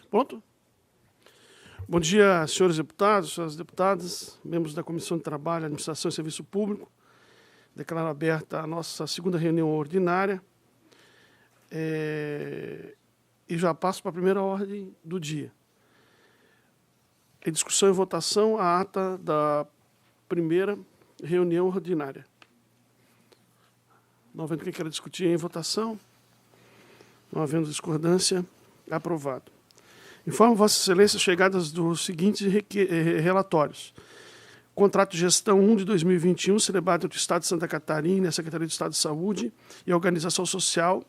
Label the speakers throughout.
Speaker 1: Pronto? Bom dia, senhores deputados, senhoras deputadas, membros da Comissão de Trabalho, Administração e Serviço Público. Declaro aberta a nossa segunda reunião ordinária. E já passo para a primeira ordem do dia. Em discussão e votação, a ata da primeira reunião ordinária. Não havendo quem queira discutir em votação, não havendo discordância, aprovado. Informo Vossa Excelência chegadas dos seguintes relatórios. Contrato de Gestão 1 de 2021, celebrado entre o Estado de Santa Catarina, a Secretaria de Estado de Saúde e a Organização Social,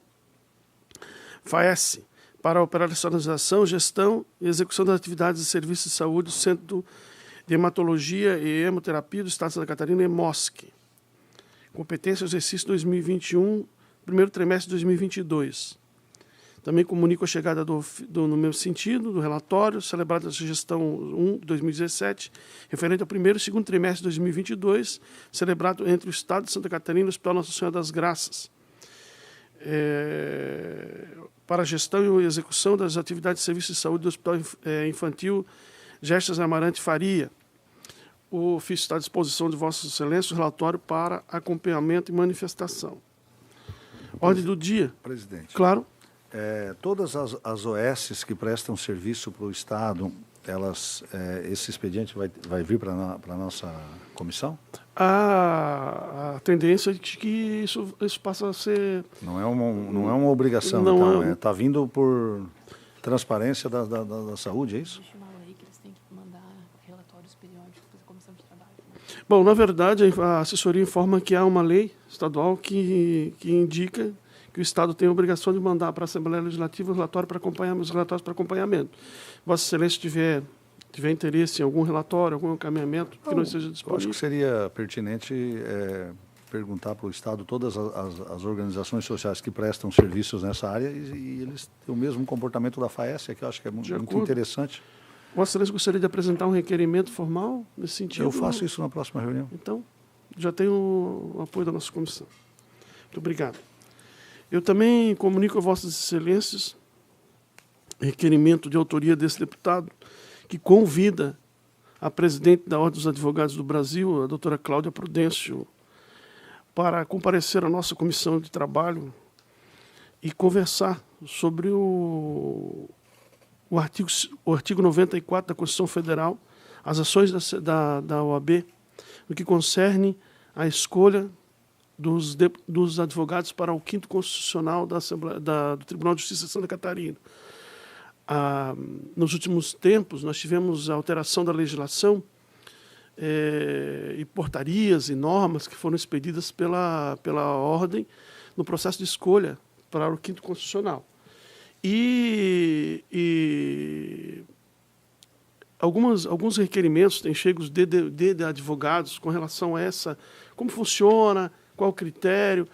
Speaker 1: FAESE, para a operacionalização, gestão e execução das atividades e serviços de saúde do Centro de Hematologia e Hemoterapia do Estado de Santa Catarina, EMOSC. Competência exercício 2021, primeiro trimestre de 2022. Também comunico a chegada no mesmo sentido, do relatório, celebrado a gestão 1 de 2017, referente ao primeiro e segundo trimestre de 2022, celebrado entre o Estado de Santa Catarina e o Hospital Nossa Senhora das Graças. Para a gestão e execução das atividades de serviço de saúde do Hospital Infantil Gestas Amarante Faria. O ofício está à disposição de Vossa Excelência, o relatório para acompanhamento e manifestação. Ordem do dia.
Speaker 2: Presidente.
Speaker 1: Claro.
Speaker 2: Todas as OSs que prestam serviço para o Estado, esse expediente vai vir para a nossa comissão?
Speaker 1: A tendência é de que isso passa a ser...
Speaker 2: Não é uma obrigação,
Speaker 1: não
Speaker 2: então. Está vindo por transparência da saúde, é isso?
Speaker 3: Existe uma lei que eles têm que mandar relatórios periódicos para a Comissão de Trabalho.
Speaker 1: Bom, na verdade, a assessoria informa que há uma lei estadual que indica que o Estado tem a obrigação de mandar para a Assembleia Legislativa os relatórios para acompanhamento. Vossa Excelência tiver interesse em algum relatório, algum encaminhamento que não esteja disponível.
Speaker 2: Eu acho que seria pertinente perguntar para o Estado todas as organizações sociais que prestam serviços nessa área e eles têm o mesmo comportamento da FAESE, que eu acho que é muito interessante.
Speaker 1: Vossa Excelência gostaria de apresentar um requerimento formal nesse sentido?
Speaker 2: Eu faço isso na próxima reunião.
Speaker 1: Então, já tenho o apoio da nossa comissão. Muito obrigado. Eu também comunico a Vossas Excelências requerimento de autoria desse deputado que convida a presidente da Ordem dos Advogados do Brasil, a doutora Cláudia Prudêncio, para comparecer à nossa comissão de trabalho e conversar sobre o artigo 94 da Constituição Federal, as ações da OAB, no que concerne a escolha dos advogados para o 5º Constitucional do Tribunal de Justiça de Santa Catarina. Nos últimos tempos, nós tivemos a alteração da legislação e portarias e normas que foram expedidas pela ordem no processo de escolha para o 5º Constitucional. E alguns requerimentos têm chegos de advogados com relação a como funciona, qual o critério.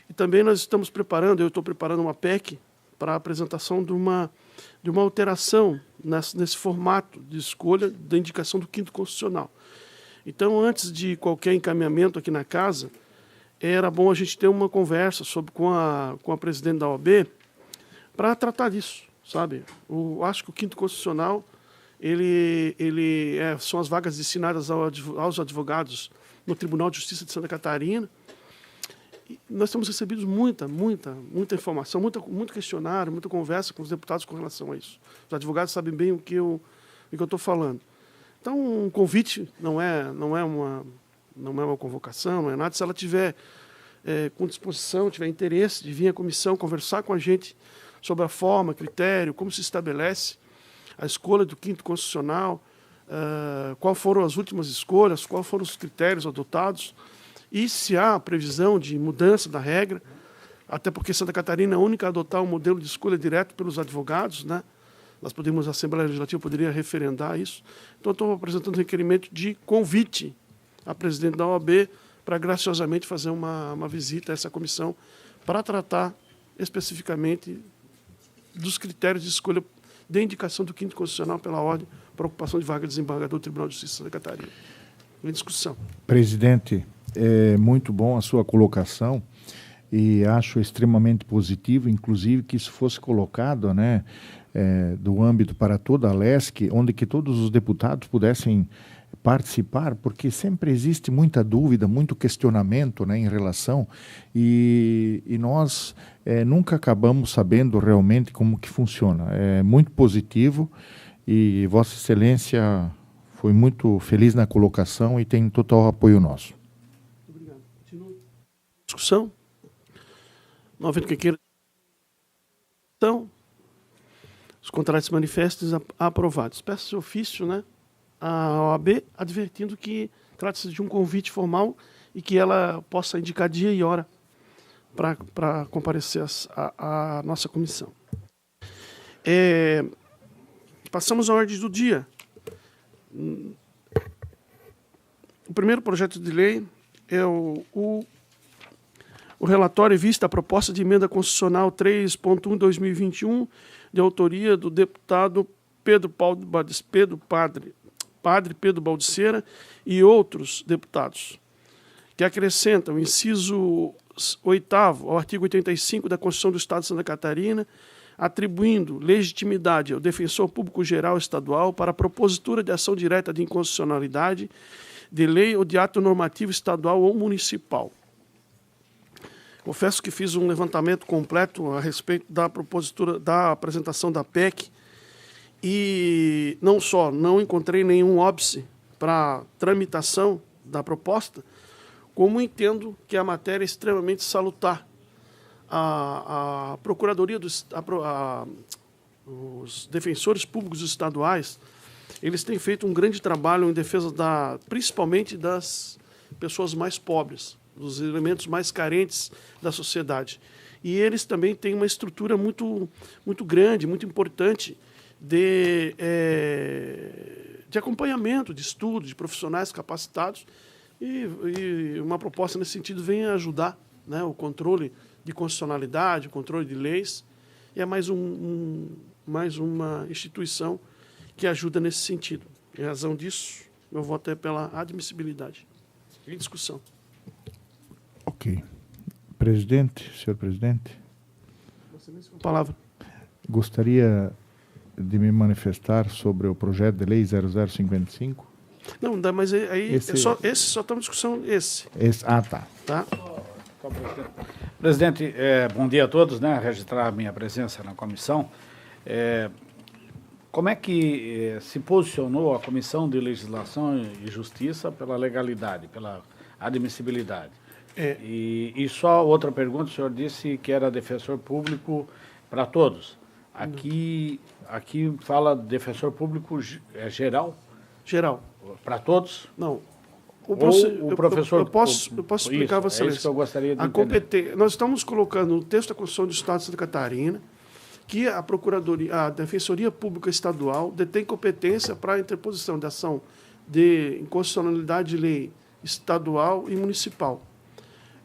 Speaker 1: E também nós estamos preparando, eu estou preparando uma PEC para a apresentação de uma alteração nesse formato de escolha da indicação do 5º Constitucional. Então, antes de qualquer encaminhamento aqui na casa, era bom a gente ter uma conversa com a presidente da OAB para tratar disso, sabe? Acho que o 5º Constitucional são as vagas destinadas aos advogados no Tribunal de Justiça de Santa Catarina. E nós temos recebido muita informação, muito questionário, muita conversa com os deputados com relação a isso. Os advogados sabem bem o que eu estou falando. Então, um convite não é uma convocação, não é nada. Se ela tiver com disposição, tiver interesse de vir à comissão conversar com a gente sobre a forma, critério, como se estabelece a escolha do 5º Constitucional, quais foram as últimas escolhas, quais foram os critérios adotados, e se há previsão de mudança da regra, até porque Santa Catarina é a única a adotar um modelo de escolha direto pelos advogados, né? A Assembleia Legislativa poderia referendar isso. Então, estou apresentando um requerimento de convite à presidente da OAB para graciosamente fazer uma visita a essa comissão para tratar especificamente dos critérios de escolha de indicação do 5º Constitucional pela ordem para ocupação de vaga de desembargador do Tribunal de Justiça de Santa Catarina. Em discussão.
Speaker 4: Presidente, é muito bom a sua colocação. e acho extremamente positivo, inclusive, que isso fosse colocado, né, do âmbito para toda a LESC, onde que todos os deputados pudessem participar, porque sempre existe muita dúvida, muito questionamento, né, em relação, e nós nunca acabamos sabendo realmente como que funciona. É muito positivo e Vossa Excelência foi muito feliz na colocação e tem total apoio nosso.
Speaker 1: Obrigado. Continua. Discussão? Não havendo que queira. Então, os contratos manifestos aprovados. Peço ofício, né, à OAB, advertindo que trata-se de um convite formal e que ela possa indicar dia e hora para comparecer à nossa comissão. Passamos à ordem do dia. O primeiro projeto de lei é o relatório vista a proposta de emenda constitucional 3.1/2021, de autoria do deputado Padre Pedro Baldiceira e outros deputados, que acrescenta o inciso 8º ao artigo 85 da Constituição do Estado de Santa Catarina, atribuindo legitimidade ao Defensor Público Geral Estadual para a propositura de ação direta de inconstitucionalidade de lei ou de ato normativo estadual ou municipal. Confesso que fiz um levantamento completo a respeito da propositura, da apresentação da PEC, e não só não encontrei nenhum óbice para tramitação da proposta, como entendo que a matéria é extremamente salutar. A Procuradoria, os defensores públicos estaduais, eles têm feito um grande trabalho em defesa principalmente das pessoas mais pobres, dos elementos mais carentes da sociedade. E eles também têm uma estrutura muito, muito grande, muito importante de acompanhamento, de estudo, de profissionais capacitados, e uma proposta nesse sentido vem ajudar, né, o controle de constitucionalidade, o controle de leis, e é mais uma instituição que ajuda nesse sentido. Em razão disso, meu voto é pela admissibilidade. Em discussão.
Speaker 4: Ok. Presidente, senhor presidente.
Speaker 1: Com a palavra.
Speaker 4: Gostaria de me manifestar sobre o projeto de lei 0055.
Speaker 1: Não, mas aí esse só está em discussão, esse.
Speaker 4: Tá.
Speaker 1: Tá?
Speaker 5: Presidente, bom dia a todos, né? Registrar a minha presença na comissão. Como é que se posicionou a Comissão de Legislação e Justiça pela legalidade, pela admissibilidade? E só outra pergunta, o senhor disse que era defensor público para todos. Aqui fala defensor público geral?
Speaker 1: Geral.
Speaker 5: Para todos?
Speaker 1: Não.
Speaker 5: O professor...
Speaker 1: Eu posso explicar a você.
Speaker 5: É isso que eu gostaria de entender.
Speaker 1: Nós estamos colocando no texto da Constituição do Estado de Santa Catarina que a Procuradoria, a Defensoria Pública Estadual detém competência para a interposição de ação de inconstitucionalidade de lei estadual e municipal.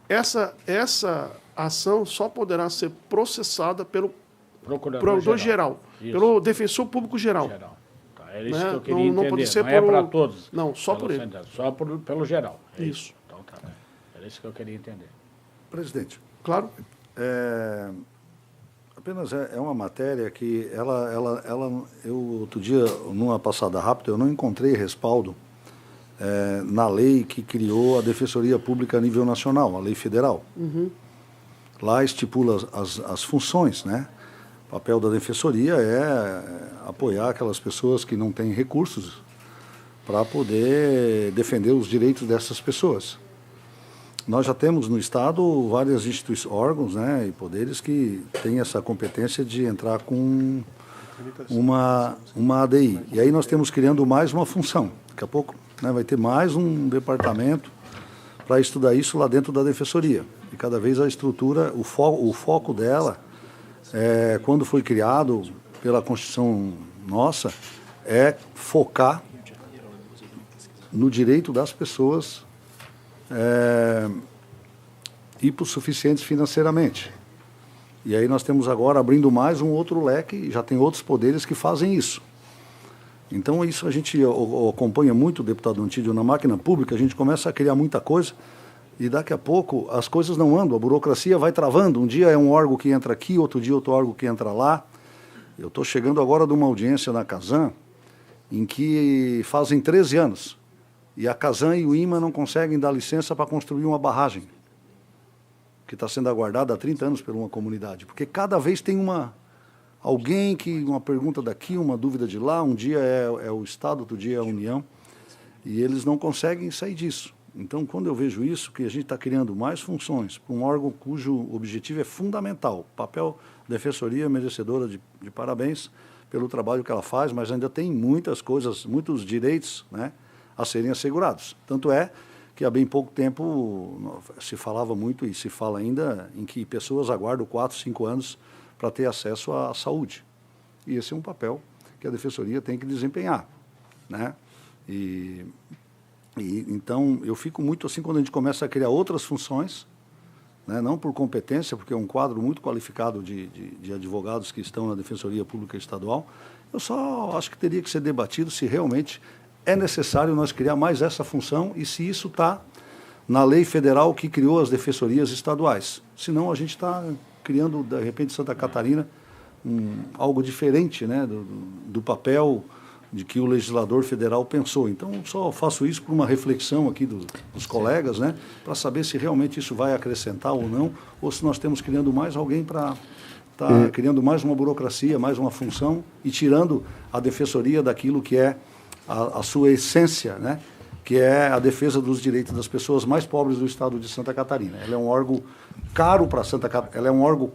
Speaker 1: Essa ação só poderá ser processada pelo Procurador Geral, pelo Defensor Público Geral.
Speaker 5: Tá, é isso que eu queria entender.
Speaker 1: Pode ser
Speaker 5: não é para todos.
Speaker 1: Não, só por ele.
Speaker 5: Só pelo geral.
Speaker 1: Isso.
Speaker 5: Então tá. Era isso que eu queria entender.
Speaker 2: Presidente.
Speaker 1: Claro.
Speaker 2: Apenas é uma matéria que eu outro dia, numa passada rápida, eu não encontrei respaldo na lei que criou a Defensoria Pública a nível nacional, a lei federal.
Speaker 1: Uhum.
Speaker 2: Lá estipula as funções, né? O papel da defensoria é apoiar aquelas pessoas que não têm recursos para poder defender os direitos dessas pessoas. Nós já temos no Estado várias instituições, órgãos, né, e poderes que têm essa competência de entrar com uma ADI. E aí nós estamos criando mais uma função. Daqui a pouco, né, vai ter mais um departamento para estudar isso lá dentro da defensoria. E cada vez a estrutura, o foco dela, quando foi criado pela Constituição nossa, é focar no direito das pessoas hipossuficientes financeiramente. E aí nós temos agora abrindo mais um outro leque, já tem outros poderes que fazem isso. Então isso a gente acompanha muito o deputado Antídio na máquina pública, a gente começa a criar muita coisa E daqui a pouco as coisas não andam, a burocracia vai travando. Um dia é um órgão que entra aqui, outro dia outro órgão que entra lá. Eu estou chegando agora de uma audiência na Casan, em que fazem 13 anos, e a Casan e o IMA não conseguem dar licença para construir uma barragem, que está sendo aguardada há 30 anos por uma comunidade. Porque cada vez tem alguém que uma pergunta daqui, uma dúvida de lá, um dia é o Estado, outro dia é a União, e eles não conseguem sair disso. Então, quando eu vejo isso, que a gente está criando mais funções para um órgão cujo objetivo é fundamental, papel Defensoria merecedora de parabéns pelo trabalho que ela faz, mas ainda tem muitas coisas, muitos direitos, né, a serem assegurados. Tanto é que há bem pouco tempo se falava muito e se fala ainda em que pessoas aguardam 4, 5 anos para ter acesso à saúde. E esse é um papel que a Defensoria tem que desempenhar, né? Então, eu fico muito assim quando a gente começa a criar outras funções, né, não por competência, porque é um quadro muito qualificado de advogados que estão na Defensoria Pública Estadual. Eu só acho que teria que ser debatido se realmente é necessário nós criar mais essa função e se isso está na lei federal que criou as defensorias estaduais. Senão a gente está criando, de repente, Santa Catarina, algo diferente, né, do papel de que o legislador federal pensou. Então, só faço isso por uma reflexão aqui dos colegas, né, para saber se realmente isso vai acrescentar ou não, ou se nós temos criando mais alguém para criando mais uma burocracia, mais uma função e tirando a defensoria daquilo que é a sua essência, né, que é a defesa dos direitos das pessoas mais pobres do estado de Santa Catarina. Ela é um órgão caro para Santa Catarina, ela é um órgão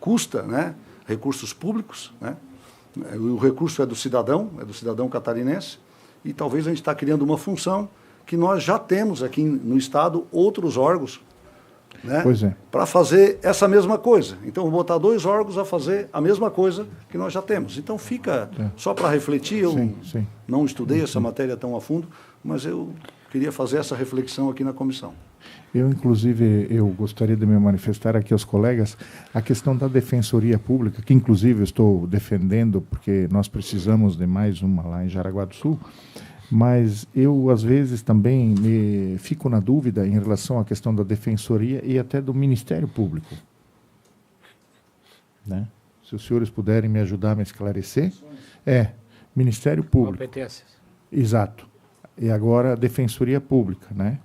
Speaker 2: custa, né, recursos públicos, né. O recurso é do cidadão catarinense, e talvez a gente está criando uma função que nós já temos aqui no Estado outros órgãos, né, para fazer essa mesma coisa. Então, vou botar 2 órgãos a fazer a mesma coisa que nós já temos. Então, fica só para refletir. Eu não estudei essa matéria tão a fundo, mas eu queria fazer essa reflexão aqui na comissão.
Speaker 4: Eu gostaria de me manifestar aqui aos colegas a questão da Defensoria Pública, que inclusive eu estou defendendo, porque nós precisamos de mais uma lá em Jaraguá do Sul, mas eu, às vezes, também fico na dúvida em relação à questão da Defensoria e até do Ministério Público. Né? Se os senhores puderem me ajudar a me esclarecer. Ministério Público.
Speaker 5: Competências.
Speaker 4: Exato. E agora a Defensoria Pública, né?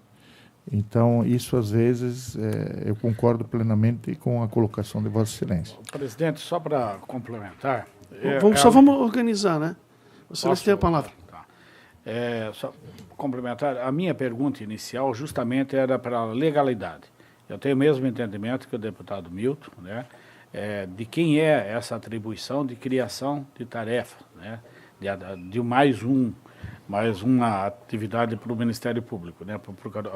Speaker 4: Então, isso, às vezes, eu concordo plenamente com a colocação de Vossa Excelência.
Speaker 5: Presidente, só para complementar...
Speaker 1: Vamos organizar, né? Você tem a palavra.
Speaker 5: Tá. Só complementar, a minha pergunta inicial justamente era para a legalidade. Eu tenho o mesmo entendimento que o deputado Milton, né? De quem é essa atribuição de criação de tarefa, né? De mais uma atividade para o Ministério Público, né,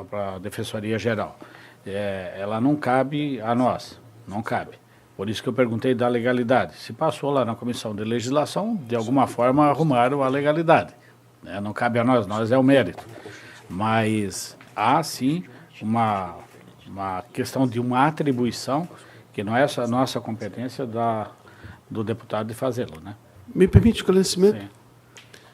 Speaker 5: para a Defensoria Geral. Ela não cabe a nós, não cabe. Por isso que eu perguntei da legalidade. Se passou lá na Comissão de Legislação, de alguma forma arrumaram a legalidade. Né, não cabe a nós é o mérito. Mas há, sim, uma questão de uma atribuição que não é essa nossa competência do deputado de fazê-lo. Né?
Speaker 1: Me permite esclarecimento?
Speaker 5: Sim.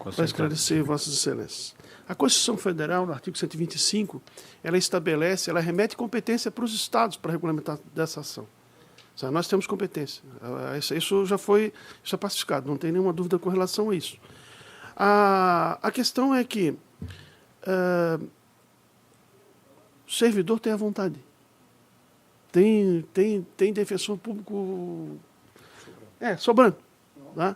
Speaker 1: Para esclarecer, Vossas Excelências. A Constituição Federal, no artigo 125, ela remete competência para os estados para regulamentar dessa ação. Nós temos competência. Isso é pacificado, não tem nenhuma dúvida com relação a isso. A questão é que o servidor tem a vontade. Tem defensor público sobrando. Tá?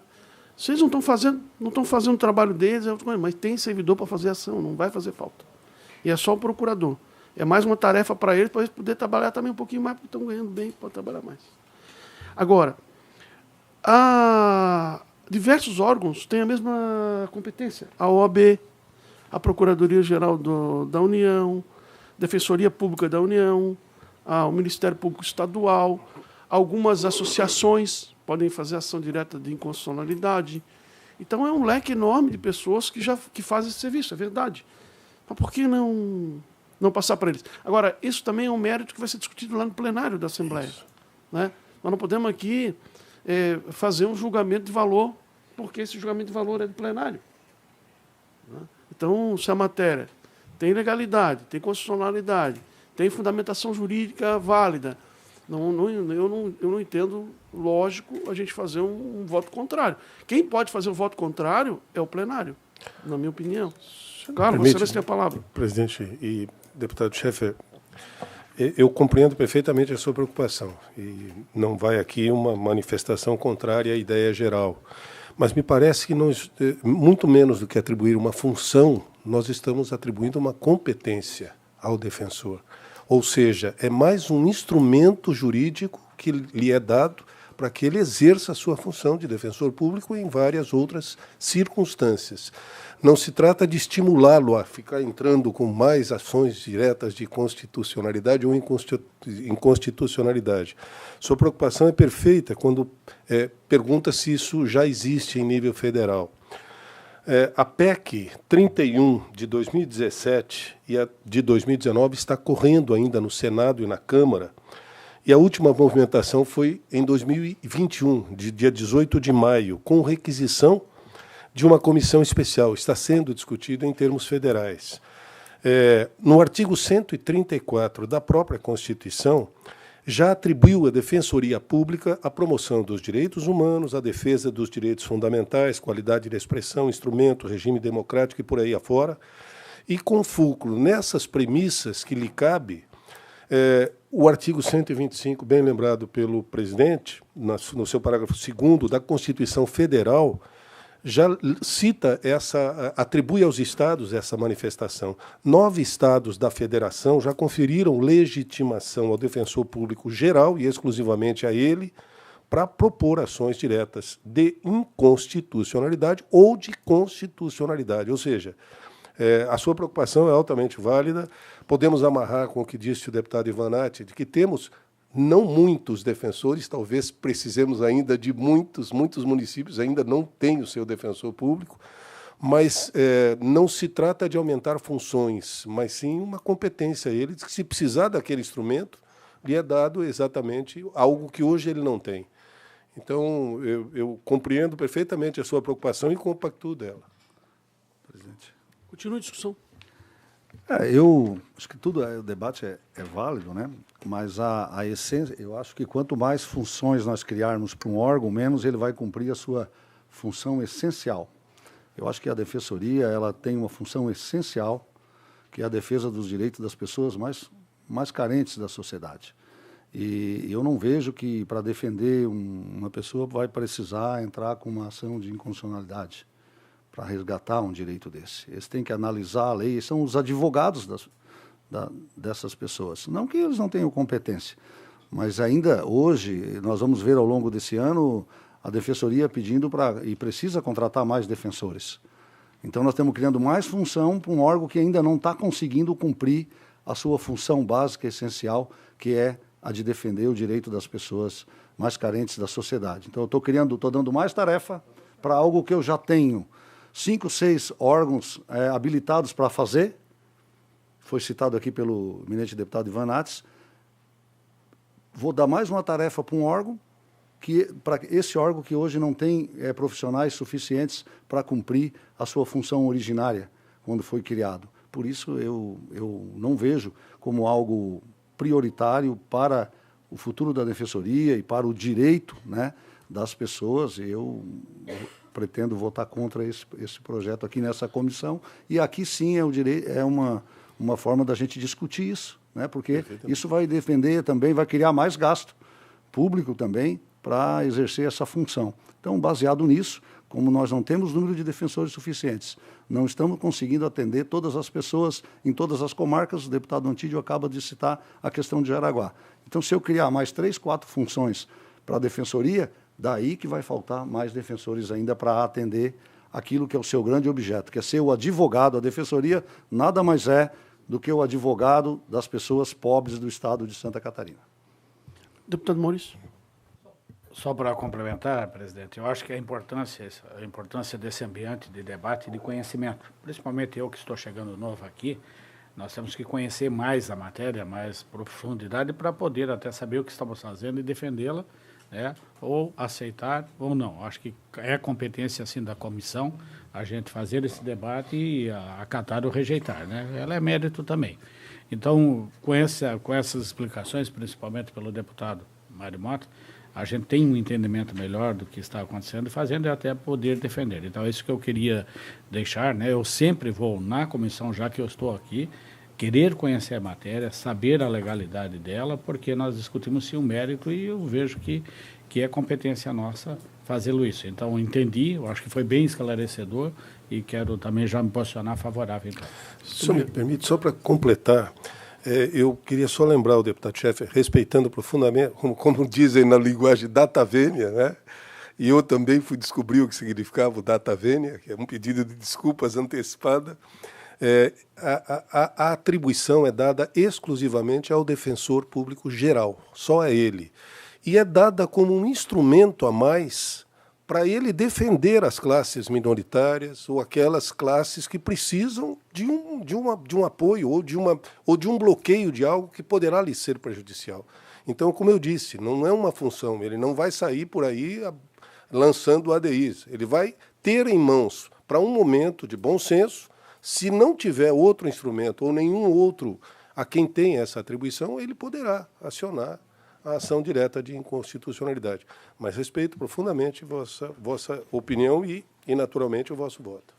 Speaker 1: Vocês não estão fazendo o trabalho deles, mas tem servidor para fazer ação, não vai fazer falta. E é só o procurador. É mais uma tarefa para eles poder trabalhar também um pouquinho mais, porque estão ganhando bem, podem trabalhar mais. Agora, diversos órgãos têm a mesma competência. A OAB, a Procuradoria-Geral da União, Defensoria Pública da União, o Ministério Público Estadual, algumas associações podem fazer ação direta de inconstitucionalidade. Então, é um leque enorme de pessoas que fazem esse serviço, é verdade. Mas por que não passar para eles? Agora, isso também é um mérito que vai ser discutido lá no plenário da Assembleia. Né? Nós não podemos aqui fazer um julgamento de valor, porque esse julgamento de valor é do plenário. Né? Então, se a matéria tem legalidade, tem constitucionalidade, tem fundamentação jurídica válida. Eu não entendo lógico a gente fazer um voto contrário. Quem pode fazer o voto contrário é o plenário, na minha opinião. Claro, você tem a palavra.
Speaker 6: Presidente e deputado Scheffer, eu compreendo perfeitamente a sua preocupação e não vai aqui uma manifestação contrária à ideia geral. Mas me parece que nós, muito menos do que atribuir uma função, nós estamos atribuindo uma competência ao defensor. Ou seja, é mais um instrumento jurídico que lhe é dado para que ele exerça a sua função de defensor público em várias outras circunstâncias. Não se trata de estimulá-lo a ficar entrando com mais ações diretas de constitucionalidade ou inconstitucionalidade. Sua preocupação é perfeita quando pergunta se isso já existe em nível federal. A PEC 31 de 2017 e a de 2019 está correndo ainda no Senado e na Câmara, e a última movimentação foi em 2021, de dia 18 de maio, com requisição de uma comissão especial. Está sendo discutido em termos federais. No artigo 134 da própria Constituição, já atribuiu à Defensoria Pública a promoção dos direitos humanos, a defesa dos direitos fundamentais, qualidade de expressão, instrumento, regime democrático e por aí afora. E com fulcro nessas premissas que lhe cabe, o artigo 125, bem lembrado pelo presidente, no seu parágrafo 2º da Constituição Federal, já cita atribui aos estados essa manifestação. 9 estados da federação já conferiram legitimação ao defensor público geral e exclusivamente a ele para propor ações diretas de inconstitucionalidade ou de constitucionalidade. Ou seja, a sua preocupação é altamente válida. Podemos amarrar com o que disse o deputado Ivanati, de que temos não muitos defensores, talvez precisemos ainda de muitos municípios ainda não têm o seu defensor público, mas não se trata de aumentar funções, mas sim uma competência a ele, que se precisar daquele instrumento, lhe é dado exatamente algo que hoje ele não tem. Então, eu compreendo perfeitamente a sua preocupação e compactuo dela.
Speaker 2: Presidente.
Speaker 1: Continua a discussão.
Speaker 2: Eu acho que o debate é válido, né? Mas a essência, eu acho que quanto mais funções nós criarmos para um órgão, menos ele vai cumprir a sua função essencial. Eu acho que a Defensoria ela tem uma função essencial, que é a defesa dos direitos das pessoas mais carentes da sociedade. E eu não vejo que para defender uma pessoa vai precisar entrar com uma ação de inconstitucionalidade para resgatar um direito desse. Eles têm que analisar a lei, são os advogados dessas pessoas. Não que eles não tenham competência, mas ainda hoje, nós vamos ver ao longo desse ano, a Defensoria pedindo e precisa contratar mais defensores. Então, nós estamos criando mais função para um órgão que ainda não está conseguindo cumprir a sua função básica, essencial, que é a de defender o direito das pessoas mais carentes da sociedade. Então, eu estou dando mais tarefa para algo que eu já tenho 5, 6 órgãos habilitados para fazer. Foi citado aqui pelo eminente deputado Ivanati. Vou dar mais uma tarefa para um órgão, para esse órgão que hoje não tem profissionais suficientes para cumprir a sua função originária, quando foi criado. Por isso, eu não vejo como algo prioritário para o futuro da Defensoria e para o direito, né, das pessoas. Eu pretendo votar contra esse projeto aqui nessa comissão, e aqui sim é uma forma da gente discutir isso, né? Porque isso vai defender também, vai criar mais gasto público também para exercer essa função. Então, baseado nisso, como nós não temos número de defensores suficientes, não estamos conseguindo atender todas as pessoas em todas as comarcas, o deputado Antídio acaba de citar a questão de Jaraguá. Então, se eu criar mais 3, 4 funções para a Defensoria, daí que vai faltar mais defensores ainda para atender aquilo que é o seu grande objeto, que é ser o advogado. A Defensoria nada mais é do que o advogado das pessoas pobres do estado de Santa Catarina.
Speaker 1: Deputado Maurício.
Speaker 5: Só para complementar, presidente, eu acho que a importância desse ambiente de debate e de conhecimento, principalmente eu que estou chegando novo aqui, nós temos que conhecer mais a matéria, mais profundidade, para poder até saber o que estamos fazendo e defendê-la, né, ou aceitar ou não. Acho que é competência, assim, da comissão a gente fazer esse debate e acatar ou rejeitar, né? Ela é mérito também. Então, com essas explicações, principalmente pelo deputado Mário Mota, a gente tem um entendimento melhor do que está acontecendo e fazendo até poder defender. Então, é isso que eu queria deixar, né? Eu sempre vou na comissão, já que eu estou aqui, querer conhecer a matéria, saber a legalidade dela, porque nós discutimos sim o mérito e eu vejo que é competência nossa fazê-lo isso. Então, entendi, eu acho que foi bem esclarecedor e quero também já me posicionar favorável. Então.
Speaker 6: Se o senhor me permite, só para completar, eu queria só lembrar o deputado Schaeffer, respeitando profundamente, como dizem na linguagem data vênia, né? E eu também fui descobrir o que significava o data vênia, que é um pedido de desculpas antecipada. A atribuição é dada exclusivamente ao defensor público geral, só a ele. E é dada como um instrumento a mais para ele defender as classes minoritárias ou aquelas classes que precisam de um apoio ou de um bloqueio de algo que poderá lhe ser prejudicial. Então, como eu disse, não é uma função, ele não vai sair por aí lançando ADIs, ele vai ter em mãos, para um momento de bom senso, se não tiver outro instrumento ou nenhum outro a quem tem essa atribuição, ele poderá acionar a ação direta de inconstitucionalidade. Mas respeito profundamente vossa opinião e, naturalmente, o vosso voto.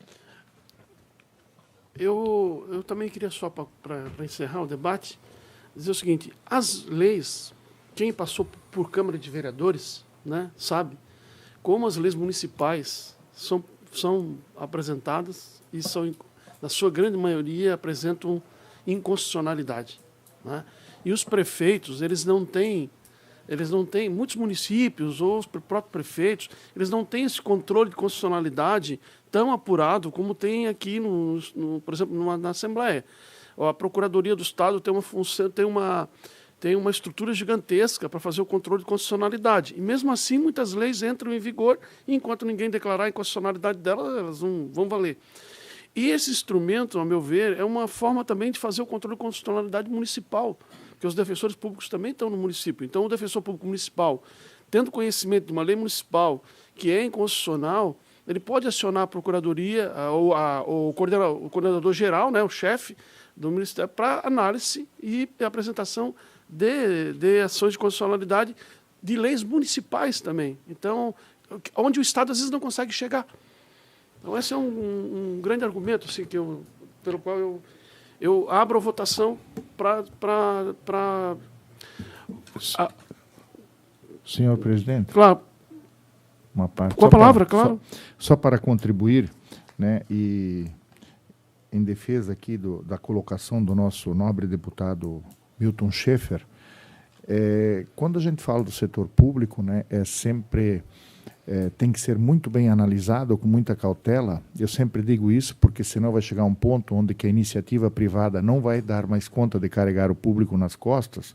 Speaker 1: Eu também queria, só para encerrar o debate, dizer o seguinte: as leis, quem passou por Câmara de Vereadores, né, sabe, como as leis municipais são apresentadas e são, na sua grande maioria, apresentam inconstitucionalidade, né? E os prefeitos, eles não têm, muitos municípios ou os próprios prefeitos, eles não têm esse controle de constitucionalidade tão apurado como tem aqui, por exemplo, na Assembleia. A Procuradoria do Estado tem uma função, tem uma estrutura gigantesca para fazer o controle de constitucionalidade. E, mesmo assim, muitas leis entram em vigor e, enquanto ninguém declarar a inconstitucionalidade delas, elas não vão valer. E esse instrumento, ao meu ver, é uma forma também de fazer o controle de constitucionalidade municipal, porque os defensores públicos também estão no município. Então, o defensor público municipal, tendo conhecimento de uma lei municipal que é inconstitucional, ele pode acionar a Procuradoria ou o coordenador geral, né, o chefe do Ministério, para análise e apresentação de ações de constitucionalidade de leis municipais também. Então, onde o Estado, às vezes, não consegue chegar. Então, esse é um grande argumento assim, pelo qual eu abro a votação para...
Speaker 4: Senhor presidente?
Speaker 1: Claro.
Speaker 4: Uma parte.
Speaker 1: Com a palavra, claro.
Speaker 4: Só para contribuir, né, e em defesa aqui da colocação do nosso nobre deputado Milton Schaeffer, quando a gente fala do setor público, né, tem que ser muito bem analisado, com muita cautela. Eu sempre digo isso, porque senão vai chegar um ponto onde que a iniciativa privada não vai dar mais conta de carregar o público nas costas,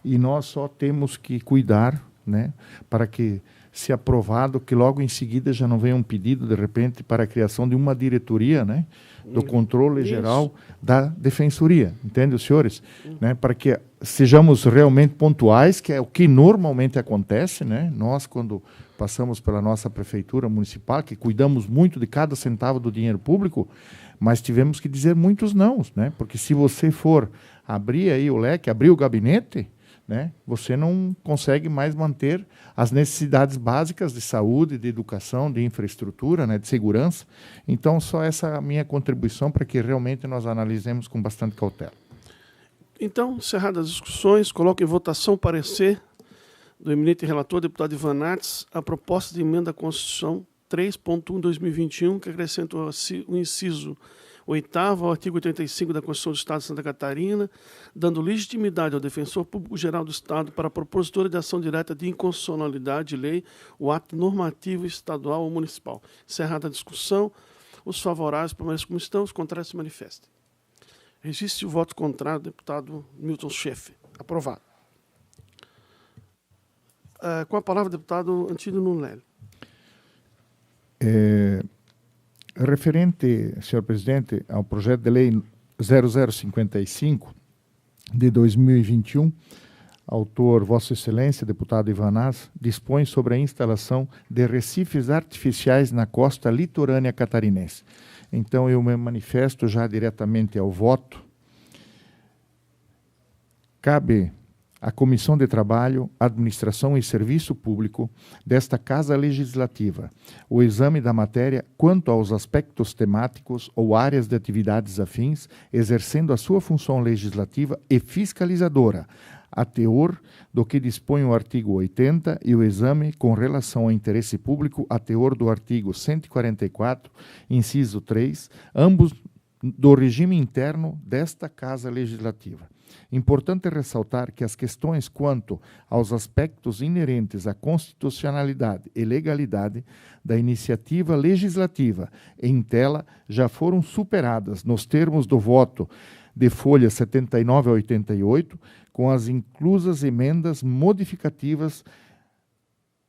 Speaker 4: e nós só temos que cuidar, né, para que, se aprovado, que logo em seguida já não venha um pedido, de repente, para a criação de uma diretoria, né, do controle geral da defensoria, entende, os senhores? Né, para que sejamos realmente pontuais, que é o que normalmente acontece, né? Nós, quando passamos pela nossa prefeitura municipal, que cuidamos muito de cada centavo do dinheiro público, mas tivemos que dizer muitos nãos, né? Porque se você for abrir aí o leque, abrir o gabinete, né, você não consegue mais manter as necessidades básicas de saúde, de educação, de infraestrutura, né, de segurança. Então, só essa minha contribuição para que realmente nós analisemos com bastante cautela.
Speaker 1: Então, encerradas as discussões, coloco em votação o parecer do eminente relator, deputado Ivan Artz, a proposta de emenda à Constituição 3.1/2021, que acrescenta o inciso 8º ao artigo 85 da Constituição do Estado de Santa Catarina, dando legitimidade ao defensor público-geral do Estado para a propositura de ação direta de inconstitucionalidade de lei, o ato normativo estadual ou municipal. Encerrada a discussão, os favoráveis permanecem como estão, os contrários se manifestem. Registe o voto contrário do deputado Milton Schaeffer. Aprovado. Com a palavra, deputado Antídio Nunelli.
Speaker 4: Referente, senhor presidente, ao projeto de lei 0055 de 2021, autor Vossa Excelência, deputado Ivan Artz, dispõe sobre a instalação de recifes artificiais na costa litorânea catarinense. Então, eu me manifesto já diretamente ao voto cabe à Comissão de Trabalho, Administração e Serviço Público desta Casa Legislativa o exame da matéria quanto aos aspectos temáticos ou áreas de atividades afins, exercendo a sua função legislativa e fiscalizadora, a teor do que dispõe o artigo 80 e o exame com relação ao interesse público a teor do artigo 144, inciso 3, ambos do regime interno desta Casa Legislativa. Importante ressaltar que as questões quanto aos aspectos inerentes à constitucionalidade e legalidade da iniciativa legislativa em tela já foram superadas nos termos do voto de folha 79 a 88, com as inclusas emendas modificativas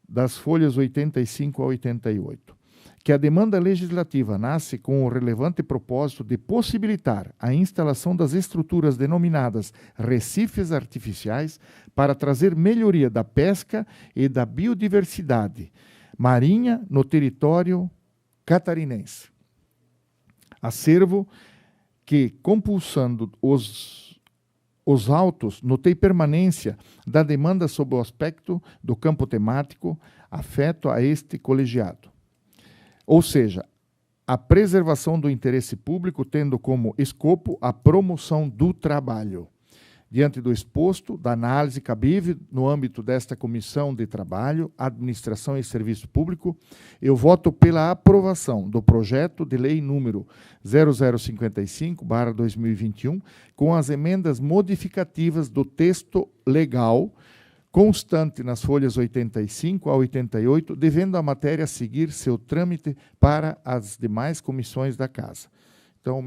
Speaker 4: das folhas 85 a 88. Que a demanda legislativa nasce com o relevante propósito de possibilitar a instalação das estruturas denominadas recifes artificiais para trazer melhoria da pesca e da biodiversidade marinha no território catarinense. Acervo que, compulsando os autos, notei permanência da demanda sob o aspecto do campo temático afeto a este colegiado. Ou seja, a preservação do interesse público tendo como escopo a promoção do trabalho. Diante do exposto, da análise cabível no âmbito desta Comissão de Trabalho, Administração e Serviço Público, eu voto pela aprovação do projeto de lei número 0055/2021, com as emendas modificativas do texto legal, constante nas folhas 85 a 88, devendo a matéria seguir seu trâmite para as demais comissões da Casa. Então,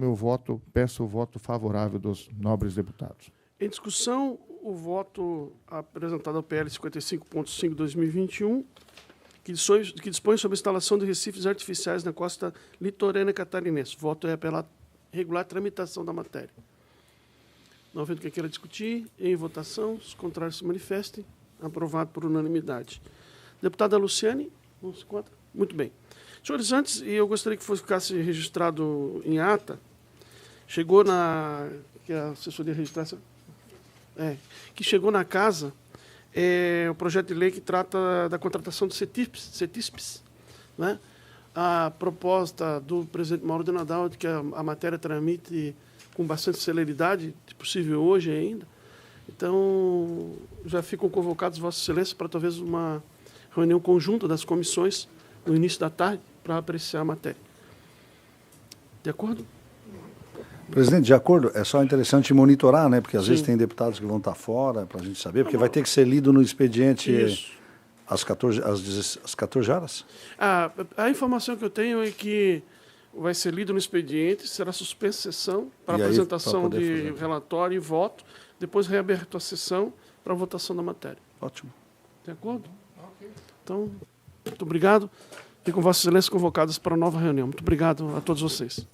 Speaker 4: peço o voto favorável dos nobres deputados.
Speaker 1: Em discussão, o voto apresentado ao PL 55.5/2021, que dispõe sobre a instalação de recifes artificiais na costa litorânea catarinense. O voto é pela regular tramitação da matéria. Não havendo quem queira discutir, em votação, os contrários se manifestem. Aprovado por unanimidade. Deputada Luciane, não se encontra? Muito bem. Senhores, antes, e eu gostaria que ficasse registrado em ata, chegou que a assessoria registrasse, que chegou na casa o projeto de lei que trata da contratação do CETISPs, né? A proposta do presidente Mauro de Nadal de que a matéria tramite com bastante celeridade, se possível hoje ainda. Então, já ficam convocados, Vossa Excelência, para talvez uma reunião conjunta das comissões no início da tarde para apreciar a matéria. De acordo?
Speaker 2: Presidente, de acordo, é só interessante monitorar, né? Porque às vezes tem deputados que vão estar fora para a gente saber, porque vai ter que ser lido no expediente às 14 horas.
Speaker 1: A informação que eu tenho é que vai ser lido no expediente, será suspensa a sessão para apresentação de relatório e voto, depois reaberto a sessão para a votação da matéria.
Speaker 2: Ótimo.
Speaker 1: De acordo? Então, muito obrigado. Ficam Vossas Excelências convocadas para a nova reunião. Muito obrigado a todos vocês.